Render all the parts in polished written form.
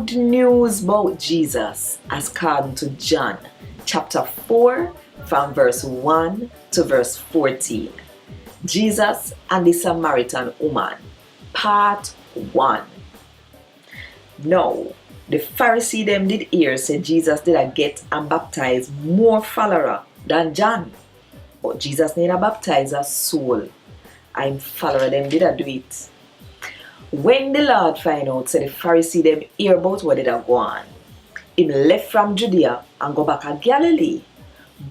good news about Jesus as according to John chapter 4 from verse 1 to verse 14. Jesus and the Samaritan woman, part 1. Now, the Pharisee them did hear say Jesus did a get and baptize more follower than John. But Jesus need a baptize a soul. And follower them did a do it. When the Lord find out, say the Pharisee them hear about what did a go on, him left from Judea and go back to Galilee.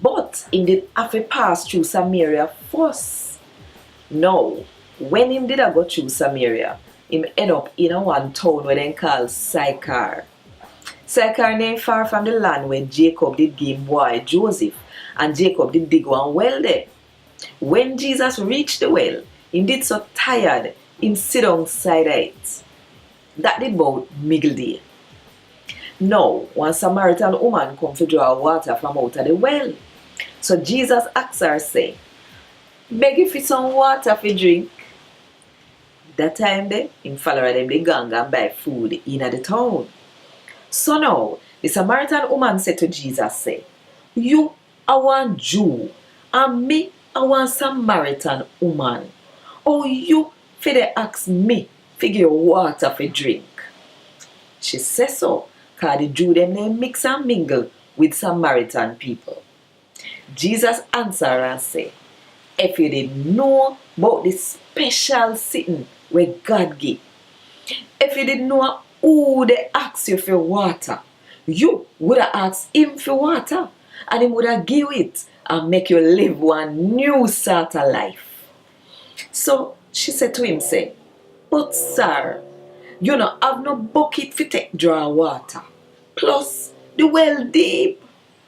But him did have to pass through Samaria first. Now, when him did a go through Samaria, him end up in a one town where they call Sychar. Sychar ain't far from the land where Jacob did give him boy Joseph, and Jacob did dig one well there. When Jesus reached the well, him did so tired, him sit down side it. That did about middle day. Now, one Samaritan woman come to draw water from out of the well. So Jesus asked her, say, beg you for some water for drink. That time then, him follow them the gang and buy food in the town. So now, the Samaritan woman said to Jesus, say, you are one Jew, and me I want Samaritan woman. Oh, you for the ask me figure water for drink. She says so, cause the Jew them they mix and mingle with Samaritan people. Jesus answered and say, if you didn't know about the special sitting where God give, if you didn't know who they ask you for water, you would have asked him for water, and he would have give it and make you live one new sort of life. So she said to him, say, but sir, you don't have no bucket for take draw water. Plus, the well deep.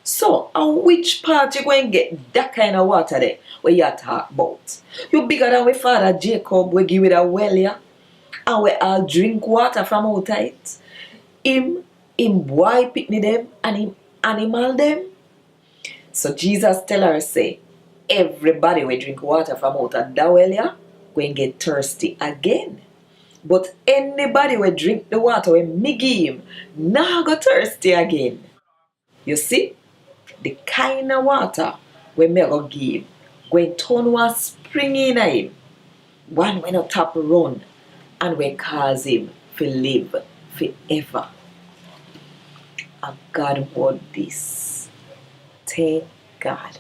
So, on which part you going to get that kind of water there where you talk about? You bigger than we father Jacob we give it a well, yeah? And we all drink water from out of it. Him boy picnic them and him animal them. So Jesus tell her, say, everybody will drink water from out of that well, yeah, going to get thirsty again. But anybody will drink the water when me give him, now go thirsty again. You see, the kind of water when me go give, going to turn one spring in him, one when a tap run, and we cause him to live forever. And God word this. Thank God.